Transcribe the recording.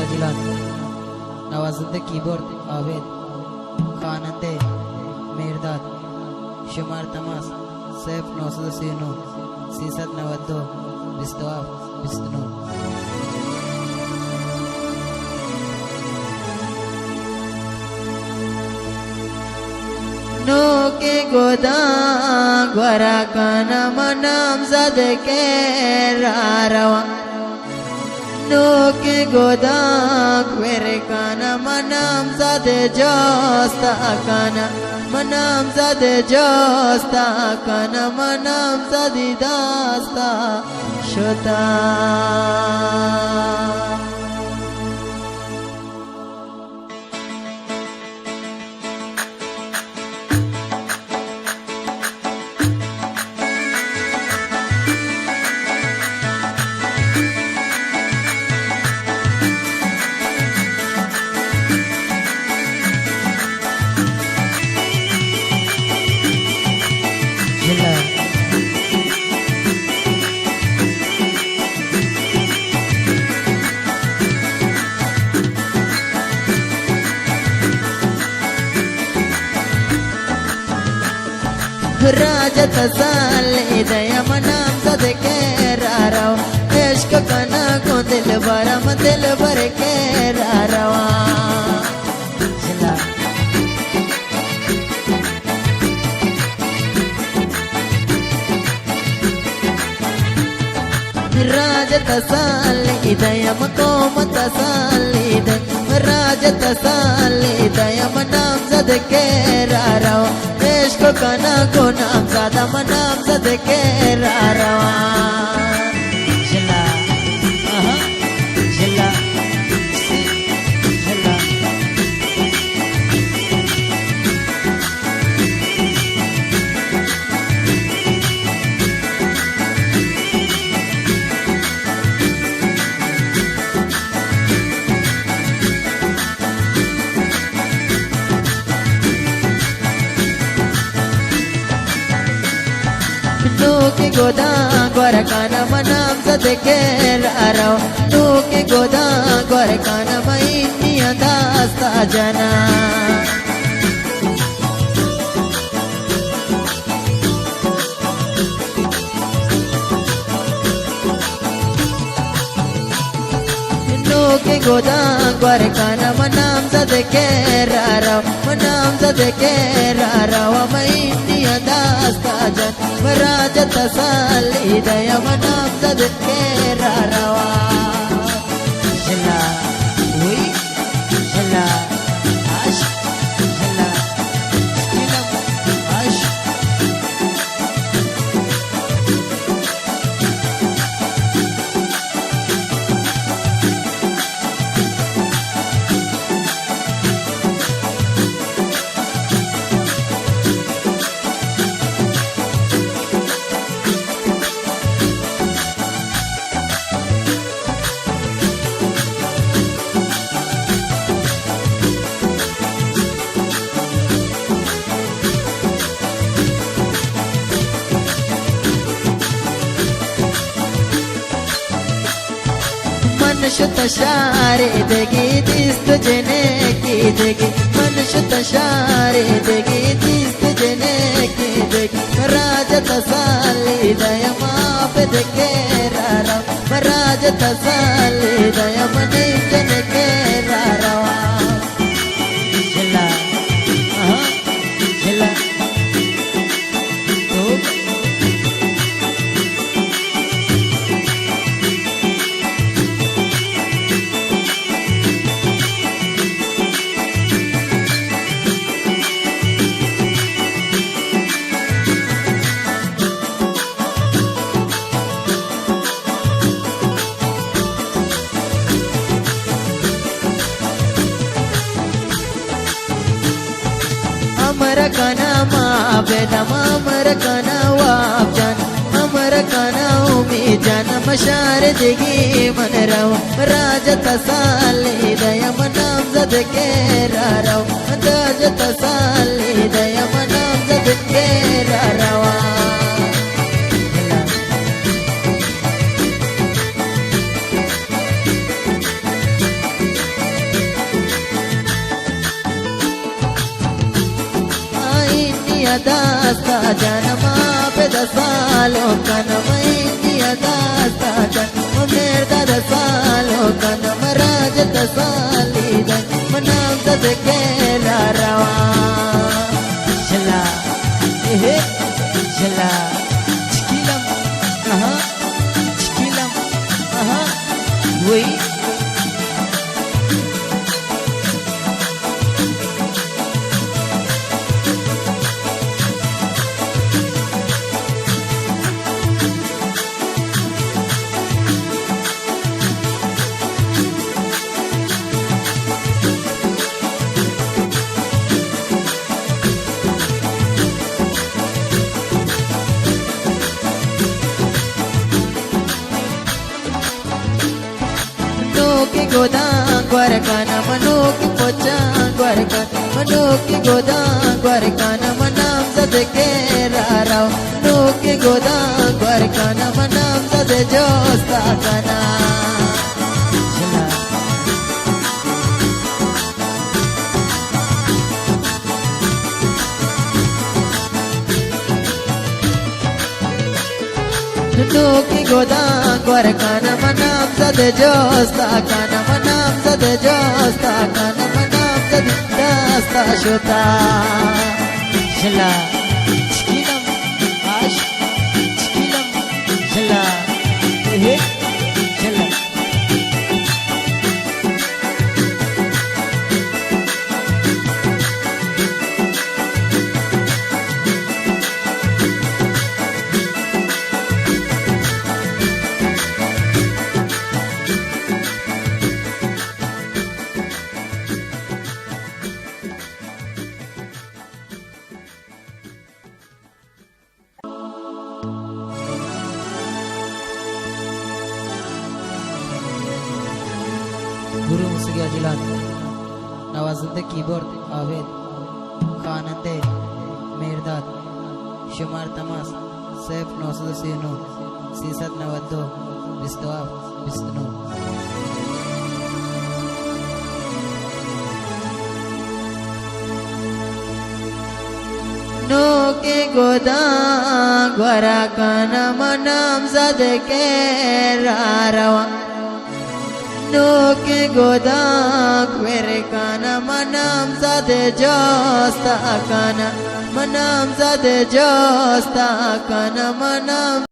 Azlan Nawazuddin keyboard आवेद खानंदे मेरदाद शुमार Thomas Saif 989 सीसद नवद्दो बिस्तवाफ बिस्तनो no के गोदा ग्वरा काना मनाम जद के रारवा नो के गोदा ग्वेरे काना मनाम जद जोस्ता काना मनाम जद जोस्ता काना मनाम जदी दास्ता शोता राजत साले दया मनाम जद के रारवा इश्क कना को दिल भरम दिल भर के रारवा राजत साले दया मको मत साले राजत साले दया मनाम जद के रारवा इश्क कना को नाम ज़्यादा मनाम ज़द के रारवा जिला जिला जिला के गोदा ग्वर काना मनाम जद के रारवा तू के गोदा ग्वर काना मई दास्ता जना के गोदा ग्वर काना मनाम जद के रारवा मनाम जद के रारवा मई दास्ता जन राजत साली दया मनाम जद के रारवा जिला हुई जिला आश जिला आश मनुष्य शारे देगी दिस्त जने की देगी मनुष्य शारे देगी दिस्त जने की देगी राजत साली दया माप देके रारवा राजत साली दया मने जन के रारवा जिला जिला अमर कना माबेदम अमर कना वाप जान अमर कना उम्मीद जान मशार दिगी मन रवा राजत साली दया मनाम जद के रारवा राजत साली दया मनाम जद के रारवा janama peda salo kanama India dasta janama merda da salo kanama raja da salidan manam da kera rawa shala eh shala chikilam aha chikilam aha woi Manuki godang guarkana manuki pochang guarkana manuki godang guarkana manam zade kera rao manuki godang guarkana manam zade josta kana Manuki godang guarkana manam zade josta kana manam zade josta kana manam zade dasta shota shala chikilam ash chikilam shala eh shala Guru Musigi Ajilan Nawazinde Keyboard Aved Khanande Mirdad Shumar Tamas Saif Nosud Sinu Sisat Navaddo Bistawaf Bistanu No ke godang guarakana manam zade kera rawa No ke godak vere kana manam zade josta kana manam zade josta kana manam